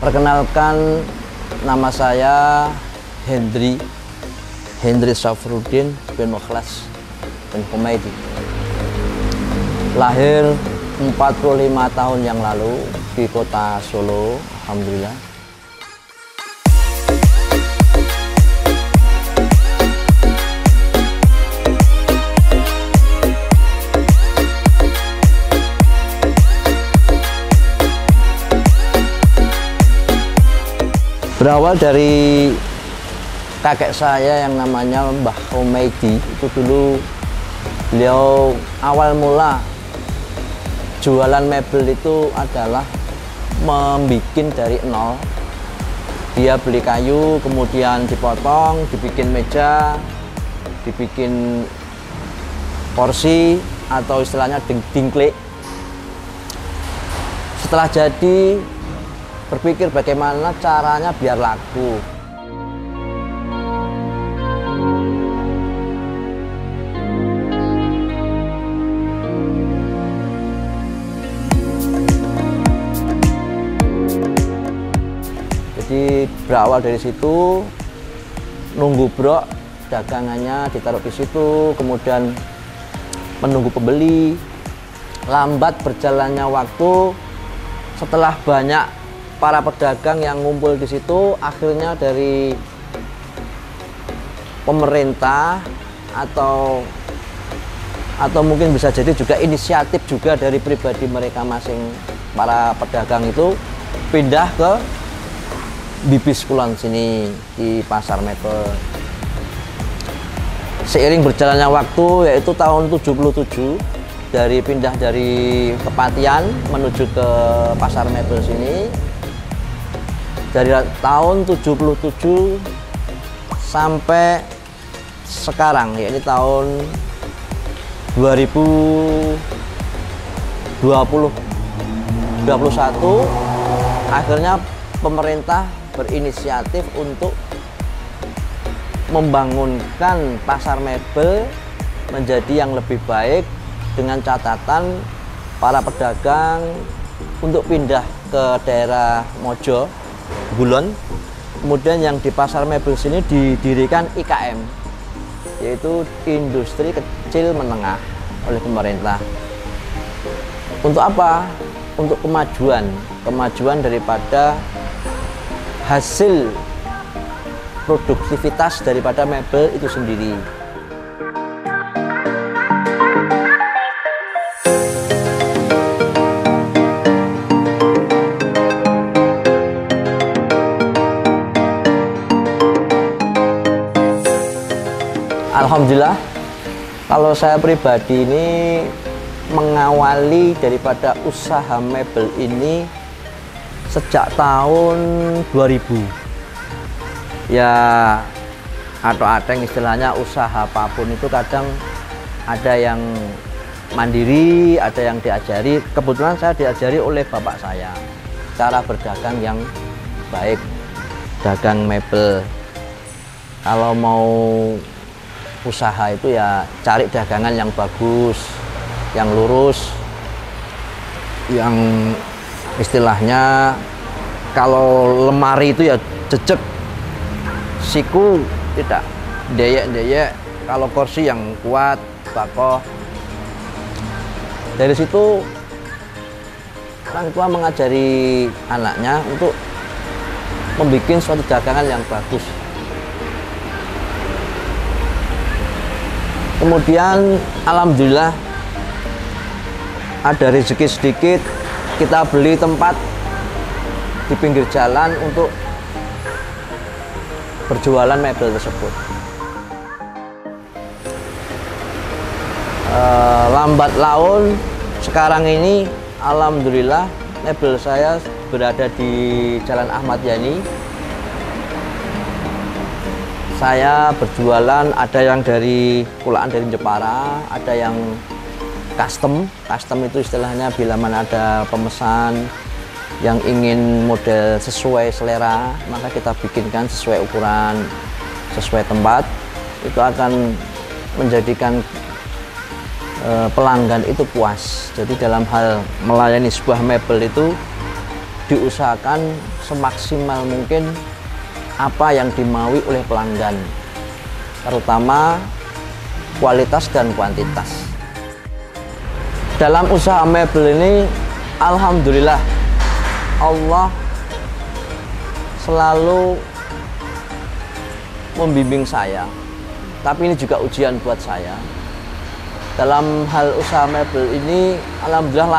Perkenalkan, nama saya Hendry Syafruddin bin Mukhlas bin Humaydi. Lahir 45 tahun yang lalu di kota Solo, alhamdulillah. Berawal dari kakek saya yang namanya Mbah Humaydi. Itu dulu beliau awal mula jualan mebel itu adalah membuat dari nol. Dia beli kayu, kemudian dipotong, dibikin meja, dibikin kursi atau istilahnya dingklik. Setelah jadi, berpikir bagaimana caranya biar laku. Jadi berawal dari situ, nunggu brok, dagangannya ditaruh di situ, kemudian menunggu pembeli. Lambat berjalannya waktu, setelah banyak para pedagang yang ngumpul di situ, akhirnya dari pemerintah atau mungkin bisa jadi juga inisiatif juga dari pribadi mereka masing, para pedagang itu pindah ke Bibis Kulon sini di Pasar Mebel. Seiring berjalannya waktu, yaitu tahun 77, pindah dari Kepatian menuju ke Pasar Mebel sini. Dari tahun 77 sampai sekarang, yaitu tahun 2021, akhirnya pemerintah berinisiatif untuk membangunkan pasar mebel menjadi yang lebih baik, dengan catatan para pedagang untuk pindah ke daerah Mojo, Gulon. Kemudian yang di pasar mebel sini didirikan IKM, yaitu industri kecil menengah, oleh pemerintah. Untuk apa? Untuk kemajuan daripada hasil produktivitas daripada mebel itu sendiri. Alhamdulillah, kalau saya pribadi ini mengawali daripada usaha mebel ini sejak tahun 2000. Ya, atau ateng istilahnya, usaha apapun itu kadang ada yang mandiri, ada yang diajari. Kebetulan saya diajari oleh bapak saya cara berdagang yang baik, dagang mebel. Kalau mau usaha itu ya cari dagangan yang bagus, yang lurus, yang istilahnya kalau lemari itu ya jejek, siku tidak deyek-deyek, kalau kursi yang kuat, bakoh. Dari situ orang tua mengajari anaknya untuk membuat suatu dagangan yang bagus. Kemudian alhamdulillah ada rezeki sedikit, kita beli tempat di pinggir jalan untuk berjualan mebel tersebut. Lambat laun sekarang ini alhamdulillah mebel saya berada di Jalan Ahmad Yani. Saya berjualan, ada yang dari kulaan dari Jepara, ada yang custom. Custom itu istilahnya bila mana ada pemesan yang ingin model sesuai selera, maka kita bikinkan sesuai ukuran, sesuai tempat. Itu akan menjadikan pelanggan itu puas. Jadi dalam hal melayani sebuah mebel itu diusahakan semaksimal mungkin apa yang dimaui oleh pelanggan, terutama kualitas dan kuantitas. Dalam usaha mebel ini, alhamdulillah Allah selalu membimbing saya, tapi ini juga ujian buat saya. Dalam hal usaha mebel ini alhamdulillah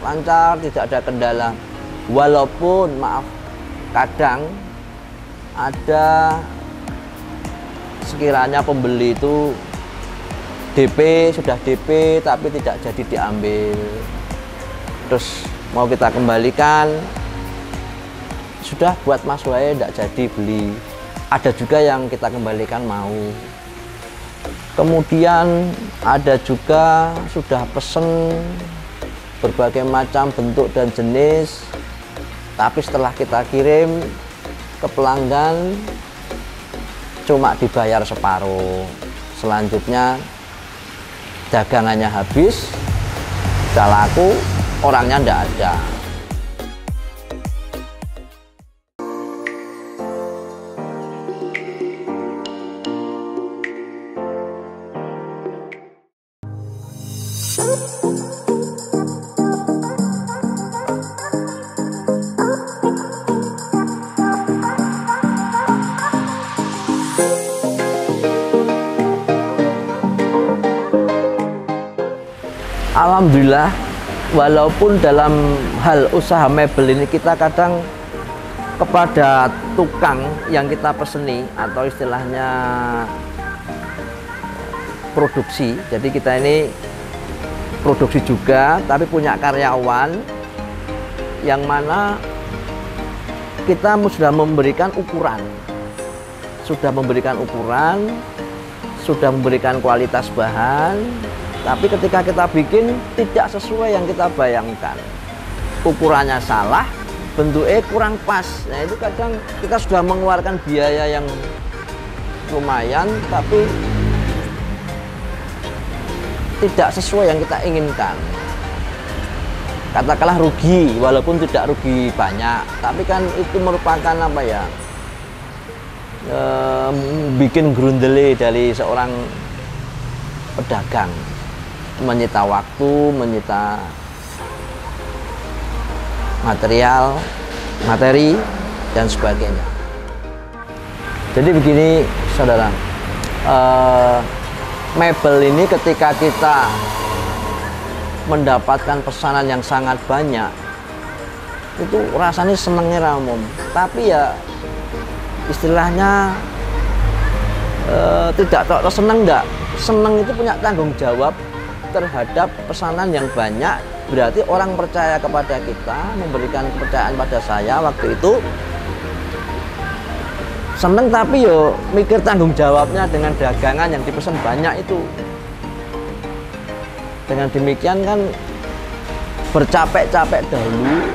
lancar, tidak ada kendala. Walaupun maaf, kadang ada sekiranya pembeli itu sudah DP tapi tidak jadi diambil, terus mau kita kembalikan, sudah buat Mas wae tidak jadi beli. Ada juga yang kita kembalikan mau. Kemudian ada juga sudah pesen berbagai macam bentuk dan jenis, tapi setelah kita kirim ke pelanggan cuma dibayar separuh. Selanjutnya dagangannya habis, tidak laku, orangnya tidak ada. Alhamdulillah, walaupun dalam hal usaha mebel ini kita kadang kepada tukang yang kita peseni atau istilahnya produksi, jadi kita ini produksi juga tapi punya karyawan yang mana kita sudah memberikan ukuran, sudah memberikan kualitas bahan. Tapi ketika kita bikin tidak sesuai yang kita bayangkan, ukurannya salah, bentuknya kurang pas. Nah itu kadang kita sudah mengeluarkan biaya yang lumayan, tapi tidak sesuai yang kita inginkan. Katakanlah rugi, walaupun tidak rugi banyak, tapi kan itu merupakan apa ya, bikin grundele dari seorang pedagang. Menyita waktu, menyita materi, dan sebagainya. Jadi begini saudara, mebel ini ketika kita mendapatkan pesanan yang sangat banyak, itu rasanya senengnya ramum. Tapi ya istilahnya tidak tahu seneng enggak. Seneng itu punya tanggung jawab terhadap pesanan yang banyak, berarti orang percaya kepada kita, memberikan kepercayaan pada saya waktu itu. Seneng tapi yo mikir tanggung jawabnya dengan dagangan yang dipesan banyak itu. Dengan demikian kan bercapek-capek dahulu,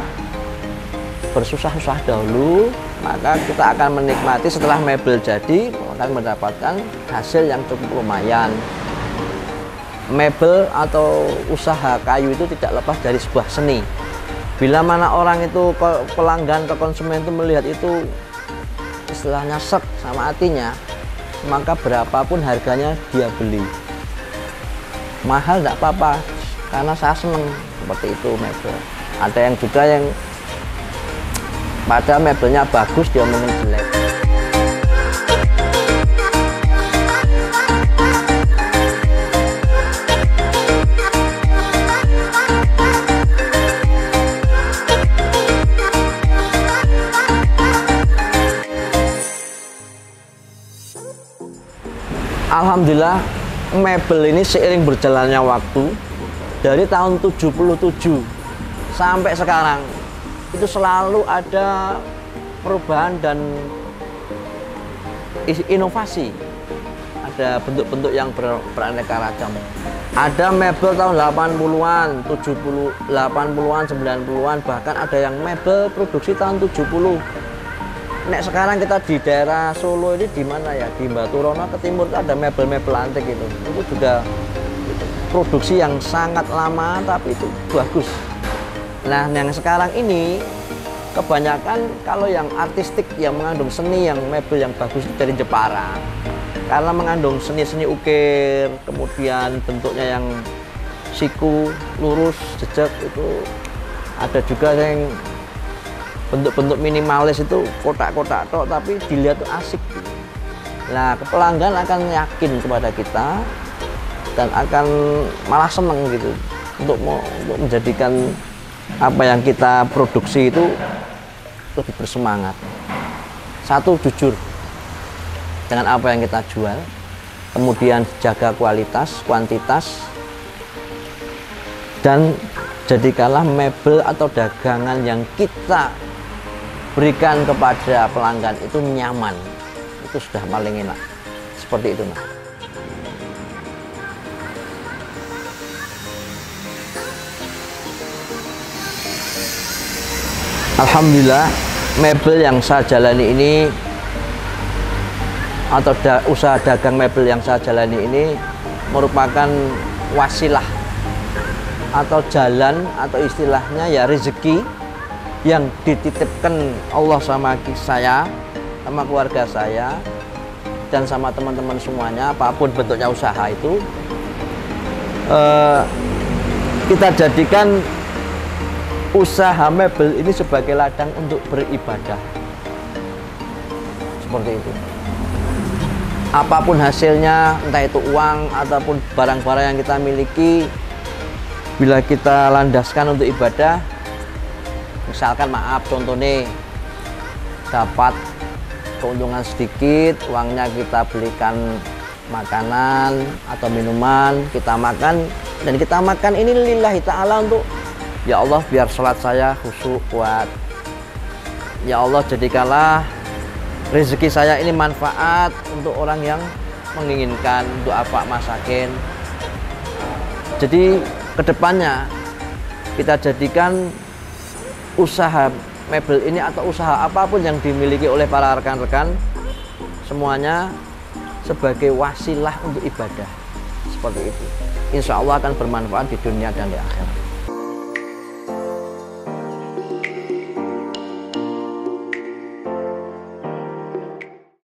bersusah-susah dahulu, maka kita akan menikmati setelah mebel jadi akan mendapatkan hasil yang cukup lumayan. Mebel atau usaha kayu itu tidak lepas dari sebuah seni. Bila mana orang itu, pelanggan atau konsumen itu melihat itu istilahnya sek sama hatinya, maka berapapun harganya dia beli. Mahal tidak apa-apa, karena saya seneng seperti itu mebel. Ada yang juga yang pada mebelnya bagus dia omongin jelek. Alhamdulillah, mebel ini seiring berjalannya waktu dari tahun 77 sampai sekarang itu selalu ada perubahan dan inovasi. Ada bentuk-bentuk yang beraneka ragam. Ada mebel tahun 80-an, 80-an, 90-an, bahkan ada yang mebel produksi tahun 70. Nek sekarang kita di daerah Solo ini di mana ya, di Baturono ke timur itu ada mebel-mebel antik itu juga produksi yang sangat lama tapi itu bagus. Nah yang sekarang ini kebanyakan kalau yang artistik yang mengandung seni, yang mebel yang bagus itu dari Jepara, karena mengandung seni-seni ukir, kemudian bentuknya yang siku lurus jejak itu. Ada juga yang bentuk-bentuk minimalis itu kotak-kotak tok, tapi dilihat tuh asik. Nah, pelanggan akan yakin kepada kita dan akan malah seneng gitu untuk menjadikan apa yang kita produksi itu lebih bersemangat. Satu, jujur dengan apa yang kita jual, kemudian jaga kualitas, kuantitas, dan jadikanlah mebel atau dagangan yang kita berikan kepada pelanggan itu nyaman. Itu sudah paling enak. Seperti itu, Mas. Alhamdulillah, mebel yang saya jalani ini atau usaha dagang mebel yang saya jalani ini merupakan wasilah atau jalan atau istilahnya ya rezeki yang dititipkan Allah sama saya, sama keluarga saya, dan sama teman-teman semuanya. Apapun bentuknya usaha itu, kita jadikan usaha mebel ini sebagai ladang untuk beribadah. Seperti itu. Apapun hasilnya, entah itu uang ataupun barang-barang yang kita miliki, bila kita landaskan untuk ibadah, misalkan maaf contohnya dapat keuntungan sedikit, uangnya kita belikan makanan atau minuman, kita makan, dan kita makan ini lillahi ta'ala untuk ya Allah biar sholat saya khusyuk kuat, ya Allah jadikanlah rezeki saya ini manfaat untuk orang yang menginginkan, untuk apa masakin. Jadi kedepannya kita jadikan usaha mebel ini atau usaha apapun yang dimiliki oleh para rekan-rekan semuanya sebagai wasilah untuk ibadah. Seperti itu. Insya Allah akan bermanfaat di dunia dan di akhirat.